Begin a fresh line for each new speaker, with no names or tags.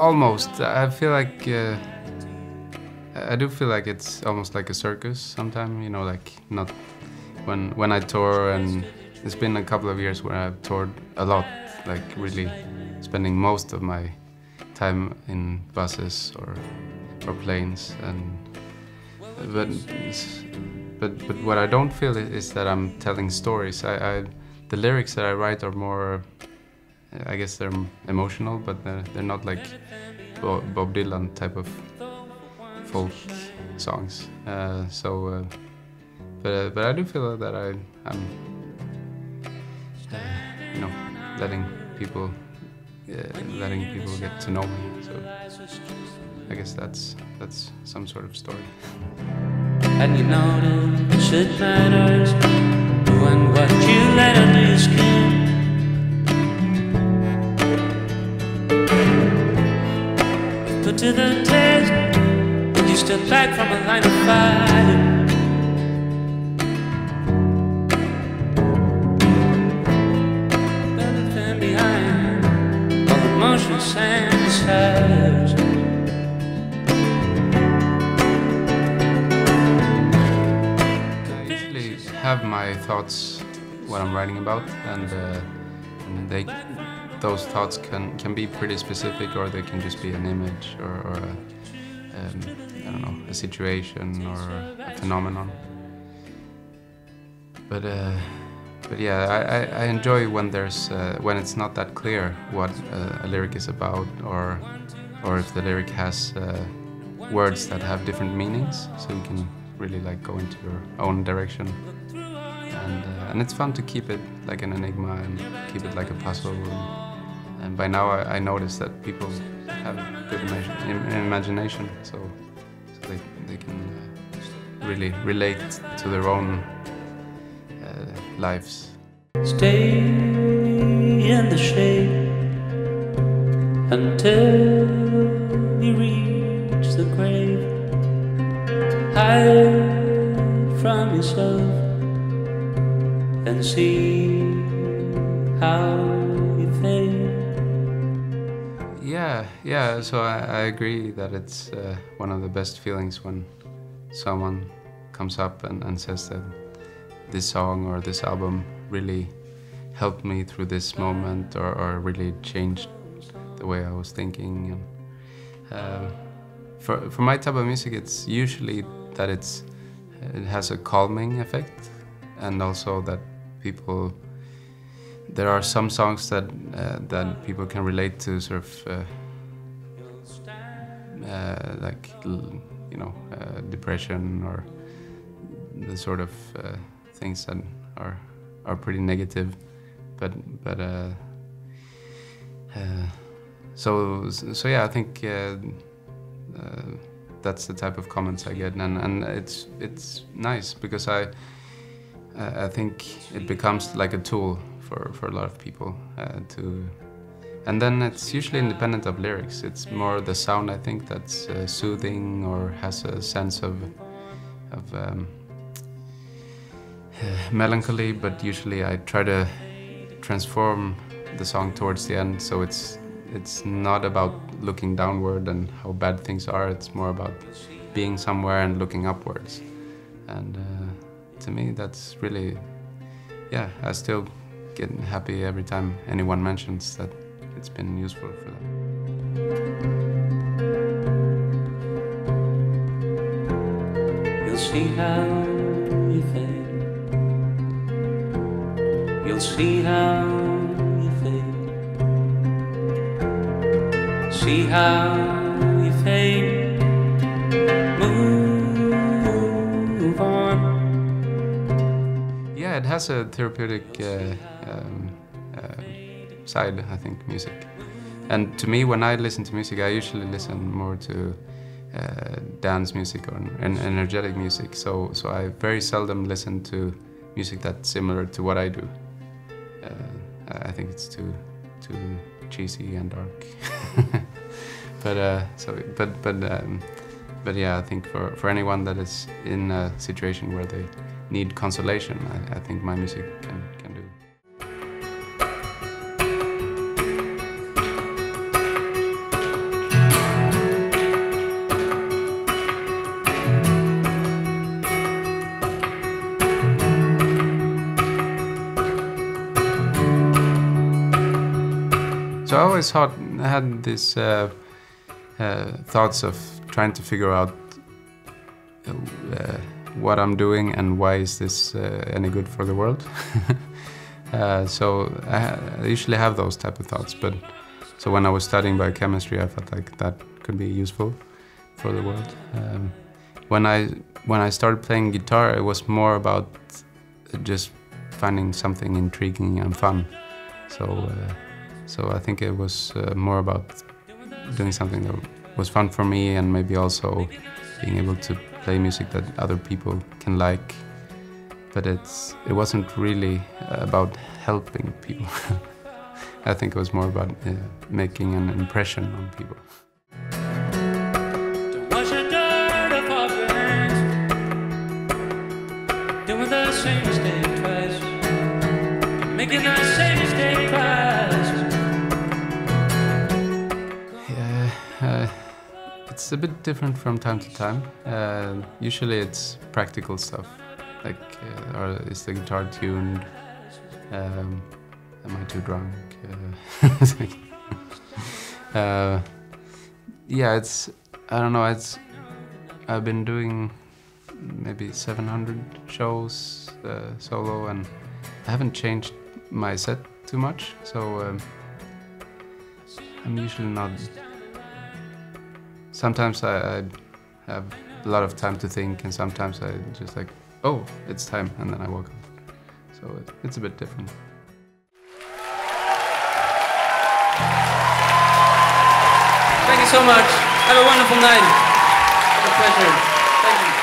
Almost. I feel like I do feel like it's almost like a circus sometimes. You know, like not when I tour, and it's been a couple of years where I've toured a lot, like really spending most of my time in buses or planes, and but what I don't feel is that I'm telling stories. The lyrics that I write are more, I guess they're emotional, but they're not like Bob Dylan type of folk songs. But I do feel that I'm you know, letting people get to know me. So I guess that's some sort of story.
And you notice it matters when what you let under your skin. Put to the test when you step back from a line of fire. Everything behind all the emotions and desires.
Have my thoughts, what I'm writing about, and those thoughts can be pretty specific, or they can just be an image or I don't know, a situation or a phenomenon. But yeah, I enjoy when there's when it's not that clear what a lyric is about, or if the lyric has words that have different meanings, so you can really like go into your own direction. And it's fun to keep it like an enigma and keep it like a puzzle. And by now I notice that people have good imagination, so they can really relate to their own lives.
Stay in the shade until you reach the grave. Hide from yourself and see how you fade.
Yeah. So I agree that it's one of the best feelings when someone comes up and says that this song or this album really helped me through this moment, or really changed the way I was thinking. And for my type of music, it's usually that it has a calming effect, and also that there are some songs that people can relate to, sort of like, you know, depression, or the sort of things that are pretty negative, but so yeah, I think that's the type of comments I get, and it's nice because I think it becomes like a tool for a lot of people and then it's usually independent of lyrics. It's more the sound, I think, that's soothing or has a sense of melancholy, but usually I try to transform the song towards the end, so it's not about looking downward and how bad things are. It's more about being somewhere and looking upwards, and to me that's really, yeah, I still get happy every time anyone mentions that it's been useful for them.
You'll see how you fade. You'll see how you fade. See how you fade. Move on.
Yeah, it has a therapeutic side, I think, music. And to me, when I listen to music, I usually listen more to dance music or energetic music. So I very seldom listen to music that's similar to what I do. I think it's too cheesy and dark. But yeah, I think for anyone that is in a situation where they need consolation, I think my music can do. I always had these thoughts of trying to figure out what I'm doing and why is this any good for the world. So I usually have those type of thoughts, but so when I was studying biochemistry, I felt like that could be useful for the world. When I started playing guitar, it was more about just finding something intriguing and fun. So I think it was more about doing something that was fun for me, and maybe also being able to play music that other people can like. But it wasn't really about helping people. I think it was more about making an impression on people.
Don't wash the dirt off of your hands, doing the same mistake twice, making the same mistake twice.
Yeah, it's a bit different from time to time. Usually it's practical stuff, like or is the guitar tuned? Am I too drunk? Yeah, I don't know. I've been doing maybe 700 shows solo, and I haven't changed my set too much. So I'm usually not. Sometimes I have a lot of time to think, and sometimes I just like, oh, it's time, and then I walk out. So it's a bit different.
Thank you so much. Have a wonderful night. It's a pleasure. Thank you.